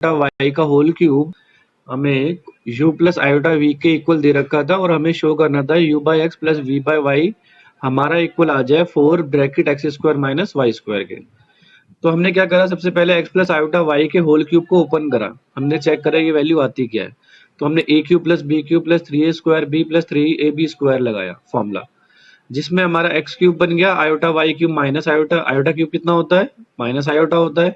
Y का whole cube हमें u plus iota v के इक्वल दे रखा था और हमें शो करना था u by x plus v by y हमारा इक्वल आ जाए 4 bracket x square minus y square के। तो हमने क्या करा, सबसे पहले x प्लस आयोटा वाई के होल क्यूब को ओपन करा, हमने चेक करा ये वैल्यू आती क्या है। तो हमने A cube plus B cube plus 3a square B plus 3ab square लगाया फॉर्मूला, जिसमें हमारा एक्स क्यूब बन गया iota Y cube minus iota, iota cube कितना होता है माइनस आयोटा होता है।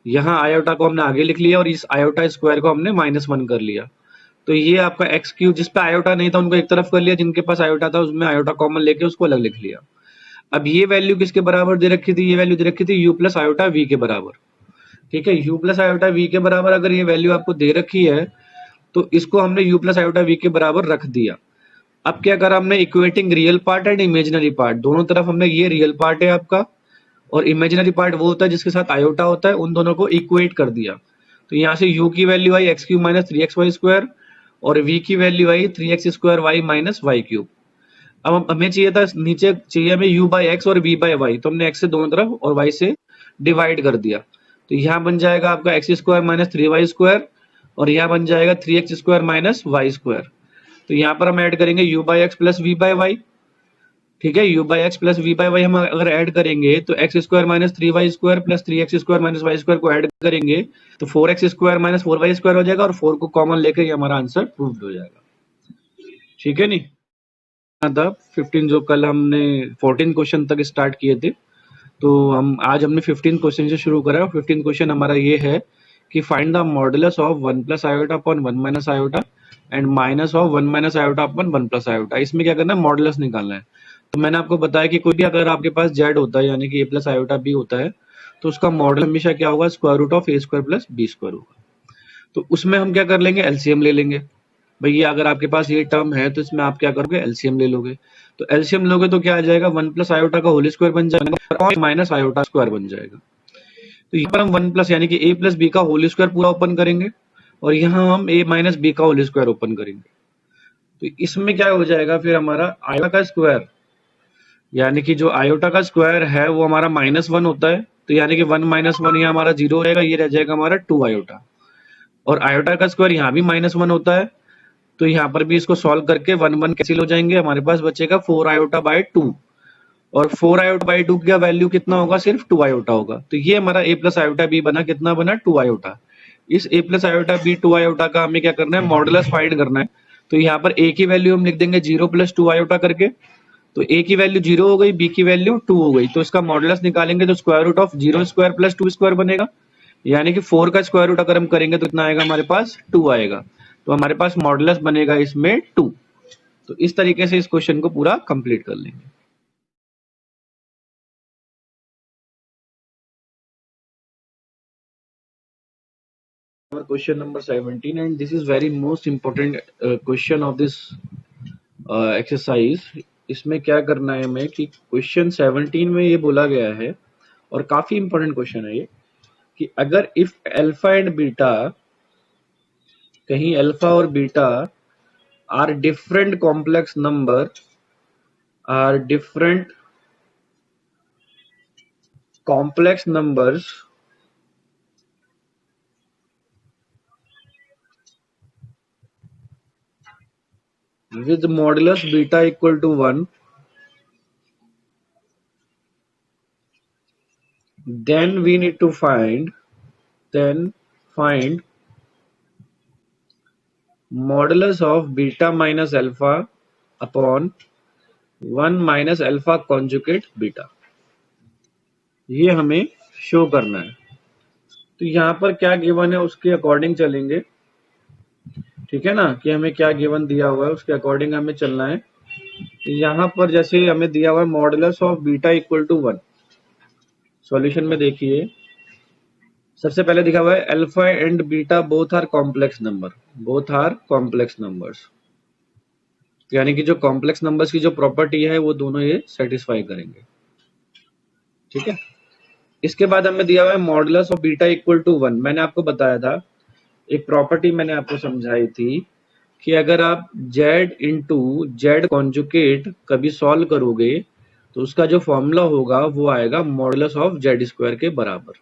यहाँ आयोटा को हमने आगे लिख लिया और इस आयोटा स्क्वायर को हमने -1 कर लिया। तो ये आपका एक्स क्यूब, जिस पे आयोटा नहीं था उनको एक तरफ कर लिया, जिनके पास आयोटा था उसमें आयोटा कॉमन लेके उसको अलग लिख लिया। अब ये वैल्यू किसके बराबर दे रखी थी, ये वैल्यू दे रखी थी u प्लस आयोटा वी के बराबर। ठीक है, u प्लस आयोटा वी के बराबर अगर ये वैल्यू आपको दे रखी है तो इसको हमने u प्लस आयोटा वी के बराबर रख दिया। अब क्या करा हमने, equating real part and imaginary part, दोनों तरफ हमने, ये रियल पार्ट है आपका और इमेजिनरी पार्ट वो होता है जिसके साथ आयोटा होता है, उन दोनों को इक्वेट कर दिया। तो यहाँ से u की वैल्यू आई X cube minus 3xy square और v की वैल्यू आई 3x square Y minus Y cube. अब हमें चाहिए था, नीचे चाहिए हमें u बाई एक्स और v बाई वाई, तो हमने x से दोनों तरफ और y से डिवाइड कर दिया। तो यहाँ बन जाएगा आपका x square minus 3y square और यहाँ बन जाएगा 3x square minus y square. तो यहाँ पर हम ऐड करेंगे u by x plus v by y. ठीक है, u by x plus v by y हम अगर ऐड करेंगे तो x square minus 3y square plus 3x square minus y square को ऐड करेंगे तो 4x square minus 4y square हो जाएगा और 4 को कॉमन लेकर ये हमारा आंसर प्रूव्ड हो जाएगा। ठीक है नहीं था 15, जो कल हमने 14 क्वेश्चन तक स्टार्ट किए थे, तो आज हमने 15 क्वेश्चन से शुरू करा है। 15 क्वेश्चन हमारा ये है कि find the modulus of 1 plus iota upon 1 minus iota and minus of 1 minus iota upon 1 plus iota. इसमें क्या करना है, मॉडुलस निकालना है। तो मैंने आपको बताया कि कोई भी अगर आपके पास z होता है यानी कि a प्लस आयोटा b होता है तो उसका मॉडल हमेशा क्या होगा, square root of a square plus b square होगा। तो उसमें हम क्या कर लेंगे, एलसीएम ले लेंगे। भैया अगर आपके पास ये टर्म है तो इसमें आप क्या करोगे, एलसीएम ले लोगे। तो एलसीएम लोगे तो क्या आ जाएगा, 1 प्लस आयोटा का होल स्क्वायर बन जाएगा और माइनस आयोटा स्क्वायर बन जाएगा। तो यहाँ पर हम 1 प्लस यानी कि a प्लस बी का होल स्क्वायर पूरा ओपन करेंगे और यहाँ हम a माइनस बी का होल स्क्वायर ओपन करेंगे। तो इसमें क्या हो जाएगा फिर हमारा आयोटा का स्क्वायर, यानी कि जो आयोटा का स्क्वायर है वो हमारा -1 होता है। तो यानी कि 1 माइनस 1 यहाँ हमारा 0 हो जाएगा, ये रह जाएगा हमारा 2 आयोटा। और आयोटा का स्क्वायर यहाँ भी -1 होता है, तो यहाँ पर भी इसको सॉल्व करके 1 1 कैंसिल हो जाएंगे, हमारे पास बचेगा 4 आयोटा बाई 2 और 4 आयोटा बाई 2 का वैल्यू कितना होगा, सिर्फ 2 आयोटा होगा। तो ये हमारा a प्लस आयोटा b बना, कितना बना, 2 आयोटा। इस a plus iota b 2 iota का हमें क्या करना है, मॉडुलस फाइंड करना है। तो यहाँ पर a की वैल्यू हम लिख देंगे 0 प्लस 2 आयोटा करके। तो a की वैल्यू 0 हो गई, b की वैल्यू 2 हो गई, तो इसका मॉडुलस निकालेंगे तो square root of 0 square plus 2 square बनेगा, यानी कि 4 का स्क्वायर रूट अगर हम करेंगे तो कितना आएगा, हमारे पास 2 आएगा। तो हमारे पास मॉडुलस बनेगा इसमें 2। तो इस तरीके से इस क्वेश्चन को पूरा कंप्लीट कर लेंगे। Question number 17 and this is very most important question of this exercise। इसमें क्या करना है हमें कि क्वेश्चन 17 में ये बोला गया है और काफी इंपॉर्टेंट क्वेश्चन है ये, कि अगर इफ अल्फा एंड बीटा, कहीं अल्फा और beta are different complex number, are different complex numbers with modulus beta equal to 1, then we need to find modulus of beta minus alpha upon 1 minus alpha conjugate beta। ये हमें show करना है। तो यहाँ पर क्या given है उसके अकॉर्डिंग चलेंगे, ठीक है ना, कि हमें क्या गिवन दिया हुआ है उसके अकॉर्डिंग हमें चलना है। यहाँ पर जैसे हमें दिया हुआ है modulus of beta equal to 1, solution में देखिए सबसे पहले दिखा हुआ है alpha and beta both are complex number, both are complex numbers, यानी कि जो कॉम्प्लेक्स नंबर्स की जो प्रॉपर्टी है वो दोनों ये सेटिस्फाई करेंगे। ठीक है, इसके बाद हमें दिया हुआ है modulus of beta equal to 1। मैंने आपको बताया था, एक प्रॉपर्टी मैंने आपको समझाई थी कि अगर आप z इंटू जेड कॉन्जुकेट कभी सॉल्व करोगे तो उसका जो फॉर्मूला होगा वो आएगा मॉडुलस ऑफ जेड स्क्वायर के बराबर।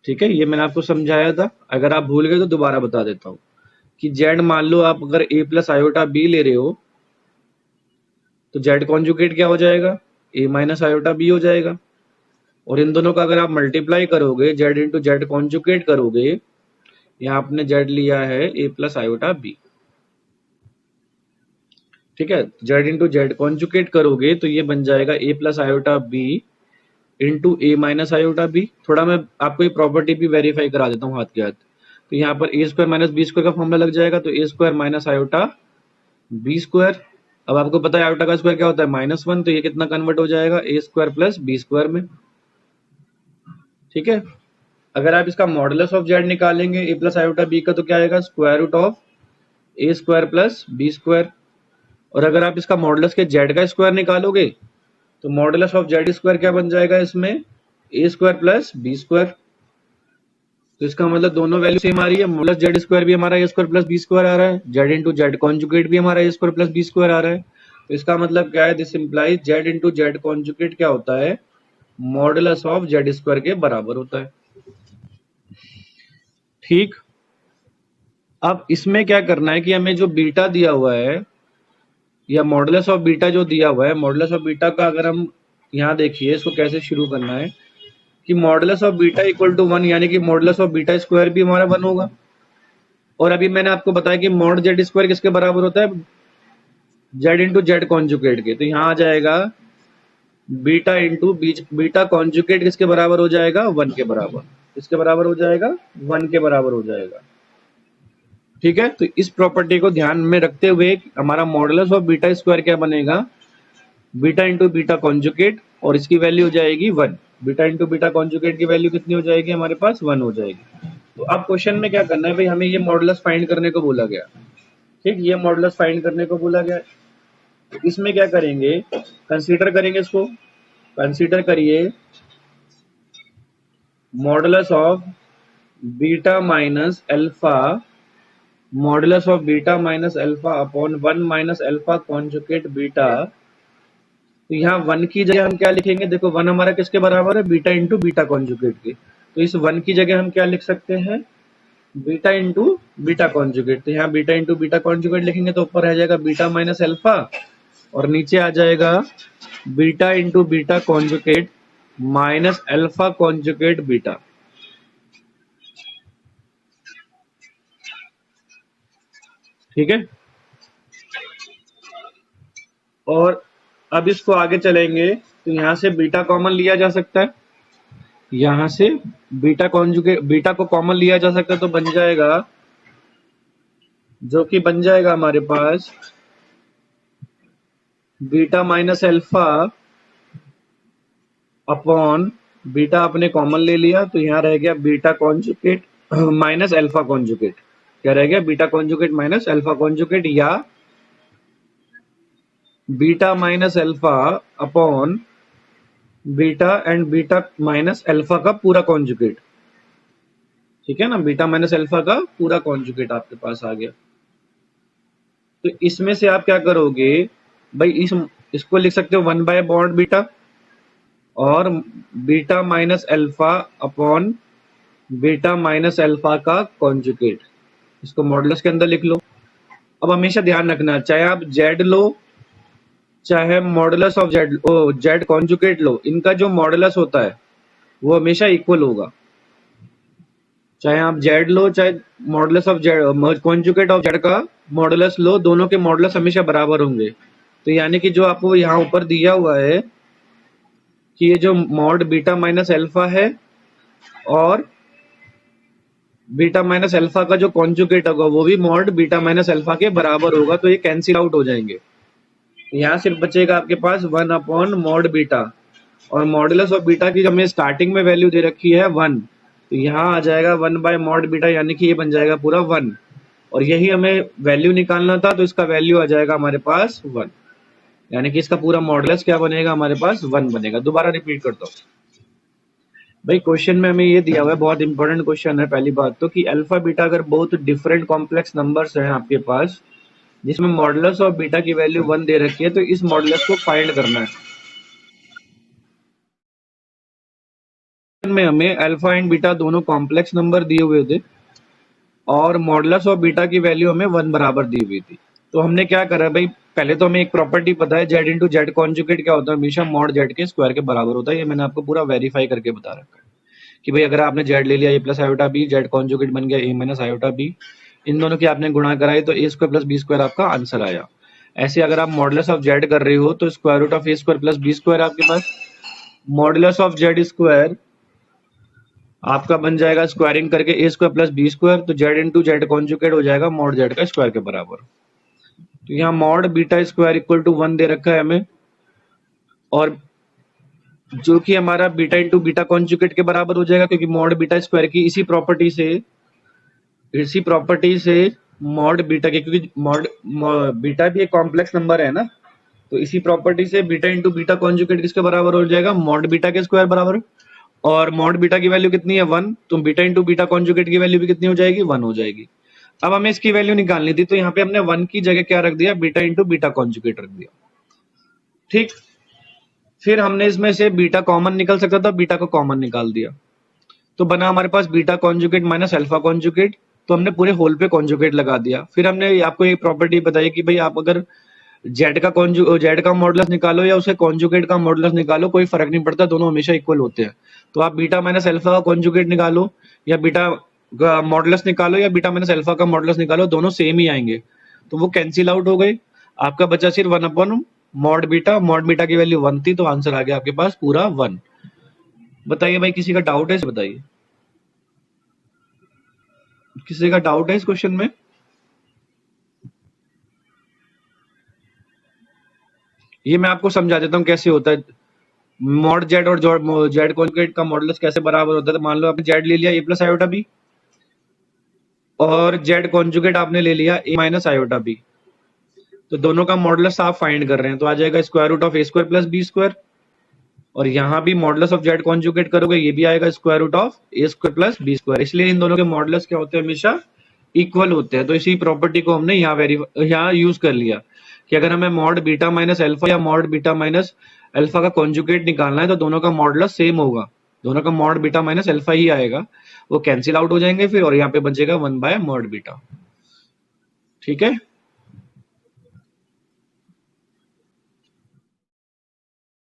ठीक है, ये मैंने आपको समझाया था, अगर आप भूल गए तो दोबारा बता देता हूँ कि जेड मान लो आप अगर ए प्लस आयोटा बी ले रहे हो तो जेड कॉन्जुगेट क्या हो जाएगा, ए माइनस आयोटा बी हो जाएगा। और इन दोनों का अगर आप मल्टीप्लाई करोगे, जेड इंटू जेड कॉन्जुगेट करोगे, यहाँ आपने जेड लिया है ए प्लस आयोटा बी, ठीक है, जेड इंटू जेड कॉन्जुगेट करोगे तो ये बन जाएगा ए प्लस आयोटा बी इंटू ए माइनस आयोटा बी। थोड़ा मैं आपको ये प्रॉपर्टी भी वेरीफाई करा देता हूँ हाथ के हाथ। तो यहाँ पर A square minus B square का फॉर्मूला लग जाएगा, तो A square minus iota B square. अब आपको पता है आयोटा का स्क्वायर क्या होता है, -1, तो ये कितना कन्वर्ट हो जाएगा, ए स्क्वायर प्लस बी स्क्वायर में। ठीक है, अगर आप इसका मॉडुलस ऑफ जेड निकालेंगे ए प्लस आयोटा बी का तो क्या आएगा, square root of a square plus B square. और अगर आप इसका मॉडुलस के जेड का स्क्वायर निकालोगे तो मॉडुलस ऑफ जेड स्क्वायर क्या बन जाएगा इसमें, ए स्क्वायर प्लस बी स्क्वायर। तो इसका मतलब दोनों वैल्यू सेम आ रही है, मॉडुलस जेड स्क्वायर भी हमारा ए स्क्वायर प्लस बी स्क्वायर आ रहा है, जेड इंटू जेड कॉन्जुगेट भी हमारा ए स्क्वायर प्लस बी स्क्वायर आ रहा है। तो इसका मतलब क्या है, this implies Z into z conjugate क्या होता है, मॉडुलस ऑफ जेड स्क्वायर के बराबर होता है। ठीक, अब इसमें क्या करना है कि हमें जो बीटा दिया हुआ है या मॉडुलस ऑफ बीटा जो दिया हुआ है, मॉडुलस ऑफ बीटा का अगर हम यहाँ देखिए इसको कैसे शुरू करना है कि modulus of beta equal to 1, यानी कि मॉडुलस ऑफ बीटा स्क्वायर भी हमारा 1 होगा। और अभी मैंने आपको बताया कि मॉड जेड स्क्वायर किसके बराबर होता है, जेड इंटू जेड कॉन्जुगेट के। तो यहाँ आ जाएगा बीटा इंटू बीटा कॉन्जुगेट किसके बराबर हो जाएगा, 1 के बराबर। किसके बराबर हो जाएगा, 1 के बराबर हो जाएगा। ठीक है, तो इस प्रॉपर्टी को ध्यान में रखते हुए हमारा मॉडुलस ऑफ बीटा स्क्वायर क्या बनेगा, बीटा इंटू बीटा कॉन्जुगेट, और इसकी वैल्यू हो जाएगी 1। बीटा इंटू बीटा कॉन्जुगेट की वैल्यू कितनी हो जाएगी, हमारे पास 1 हो जाएगी। तो अब क्वेश्चन में क्या करना है भाई, हमें ये मॉडुलस फाइंड करने को बोला गया। ठीक, ये मॉडुलस फाइंड करने को बोला गया। तो इसमें क्या करेंगे, कंसीडर करेंगे इसको, कंसीडर करिए modulus of beta minus alpha, modulus of beta minus alpha upon 1 minus alpha conjugate beta. तो यहाँ 1 की जगह हम क्या लिखेंगे, देखो 1 हमारा किसके बराबर है, बीटा इंटू बीटा कॉन्जुगेट के। तो इस 1 की जगह हम क्या लिख सकते हैं, बीटा इंटू बीटा कॉन्जुगेट। तो यहाँ बीटा इंटू बीटा कॉन्जुगेट लिखेंगे तो ऊपर आ जाएगा बीटा माइनस अल्फा, और नीचे आ जाएगा beta into beta conjugate minus alpha conjugate beta. ठीक है, और अब इसको आगे चलेंगे तो यहाँ से बीटा कॉमन लिया जा सकता है, यहाँ से बीटा कॉन्जुगेट बीटा को कॉमन लिया जा सकता है, तो बन जाएगा, जो कि बन जाएगा हमारे पास beta minus alpha upon beta अपने कॉमन ले लिया, तो यहाँ रह गया beta conjugate minus alpha conjugate. क्या रह गया, beta conjugate minus alpha conjugate, या beta minus alpha upon beta and beta minus alpha का पूरा कॉन्जुगेट। ठीक है ना, बीटा माइनस अल्फा का पूरा कॉन्जुगेट आपके पास आ गया। तो इसमें से आप क्या करोगे भाई, इसको लिख सकते हो 1 बाय मॉड बीटा और beta minus alpha upon beta minus alpha का कॉन्जुगेट, इसको मॉडुलस के अंदर लिख लो। अब हमेशा ध्यान रखना, चाहे आप जेड लो चाहे modulus of Z Z conjugate लो, इनका जो मॉडुलस होता है वो हमेशा इक्वल होगा। चाहे आप जेड लो चाहे modulus of Z conjugate of Z का मॉडुलस लो, दोनों के मॉडुलस हमेशा बराबर होंगे। तो यानी कि जो आपको यहाँ ऊपर दिया हुआ है कि ये जो मॉड बीटा माइनस अल्फा है और बीटा माइनस अल्फा का जो कॉन्जुगेट होगा वो भी मॉड बीटा माइनस अल्फा के बराबर होगा, तो ये कैंसिल आउट हो जाएंगे। यहाँ सिर्फ बचेगा आपके पास 1 अपॉन मॉड बीटा, और मॉडुलस ऑफ बीटा की हमें स्टार्टिंग में वैल्यू दे रखी है 1, तो यहाँ आ जाएगा 1 बाय मॉड बीटा, यानी कि ये बन जाएगा पूरा 1, और यही हमें वैल्यू निकालना था, तो इसका वैल्यू आ जाएगा हमारे पास 1, यानी कि इसका पूरा मॉडुलस क्या बनेगा, हमारे पास 1 बनेगा। दोबारा रिपीट करता हूँ भाई, क्वेश्चन में हमें ये दिया हुआ है, बहुत इंपॉर्टेंट क्वेश्चन है। पहली बात तो कि अल्फा बीटा अगर बहुत डिफरेंट कॉम्प्लेक्स नंबर्स हैं आपके पास जिसमें मॉडुलस ऑफ बीटा की वैल्यू 1 दे रखी है, तो इस मॉडुलस को फाइंड करना है। में हमें अल्फा एंड बीटा दोनों कॉम्प्लेक्स नंबर दिए हुए थे और मॉडुलस ऑफ बीटा की वैल्यू हमें 1 बराबर दी हुई थी। तो हमने क्या करा भाई, पहले तो हमें एक प्रॉपर्टी पता है जेड इंटू जेड कॉन्जुगेट क्या होता है, हमेशा मॉड जेड के स्क्वायर के बराबर होता है। ये मैंने आपको पूरा वेरीफाई करके बता रखा है कि भाई अगर आपने जेड ले लिया A plus iota B, Z conjugate बन गया ए माइनस आयोटा बी, इन दोनों की आपने गुणा कराई तो A square plus B square आपका आंसर आया। ऐसे अगर आप मॉडुलस ऑफ जेड कर रहे हो तो square root of a square plus B square आपके पास, मॉडुलस ऑफ जेड स्क्वायर आपका बन जाएगा स्क्वायरिंग करके a square plus B square, तो जेड इंटू जेड कॉन्जुगेट हो जाएगा मॉड जेड का स्क्वायर के बराबर। तो यहाँ mod beta square equal to 1 दे रखा है हमें, और जो कि हमारा बीटा इंटू बीटा कॉन्जुगेट के बराबर हो जाएगा, क्योंकि मॉड बीटा स्क्वायर की इसी प्रॉपर्टी से मॉड बीटा के, क्योंकि मॉड बीटा भी एक कॉम्प्लेक्स नंबर है ना, तो इसी प्रॉपर्टी से बीटा इंटू बीटा कॉन्जुगेट किसके बराबर हो जाएगा, मॉड बीटा के स्क्वायर बराबर। और मॉड बीटा की वैल्यू कितनी है 1, तो बीटा इंटू बीटा कॉन्जुगेट की वैल्यू भी कितनी हो जाएगी 1 हो जाएगी। अब हमें इसकी वैल्यू निकालनी थी, तो यहाँ पे हमने 1 की जगह क्या रख दिया, बीटा इंटू बीटा कॉन्जुगेट रख दिया। ठीक, फिर हमने इसमें से बीटा कॉमन निकल सकता था, बीटा को कॉमन निकाल दिया, तो बना हमारे पास beta conjugate minus alpha conjugate, तो हमने पूरे होल पे कॉन्जुगेट लगा दिया। फिर हमने आपको एक प्रॉपर्टी बताई कि भाई आप अगर जेड का मॉडुलस निकालो या उसे कॉन्जुगेट का मॉडुलस निकालो, कोई फर्क नहीं पड़ता, दोनों हमेशा इक्वल होते हैं। तो आप बीटा माइनस अल्फा का कॉन्जुगेट निकालो या बीटा का मॉडुलस निकालो या बीटा माइनस अल्फा का मॉडुलस निकालो, दोनों सेम ही आएंगे, तो वो कैंसिल आउट हो गए। आपका बचा सिर्फ 1 अपॉन मॉड बीटा की वैल्यू 1 थी, तो आंसर आ गया आपके पास पूरा 1। बताइए भाई किसी का डाउट है, बताइए किसी का डाउट है इस क्वेश्चन में? ये मैं आपको समझा देता हूँ कैसे होता है मॉड जेड और जेड कॉन्जुगेट का मॉडुलस कैसे बराबर होता है। तो मान लो आपने जेड ले लिया ए प्लस आयोटा बी और जेड कॉन्जुगेट आपने ले लिया ए माइनस आयोटा बी, तो दोनों का मॉडुलस आप फाइंड कर रहे हैं, तो आ जाएगा square root of a square plus B square, और यहाँ भी मॉडुलस ऑफ जेड कॉन्जुगेट करोगे ये भी आएगा square root of a square plus B square. इसलिए इन दोनों के मॉडुलस क्या होते हैं, हमेशा इक्वल होते हैं। तो इसी प्रॉपर्टी को हमने यहाँ यूज कर लिया कि अगर हमें मॉड बीटा माइनस अल्फा या मॉड बीटा माइनस अल्फा का कॉन्जुगेट निकालना है, तो दोनों का मॉडुलस सेम होगा, दोनों का मॉड बीटा माइनस अल्फा ही आएगा, वो कैंसिल आउट हो जाएंगे फिर, और यहाँ पे बचेगा 1 बाय मॉड बीटा। ठीक है।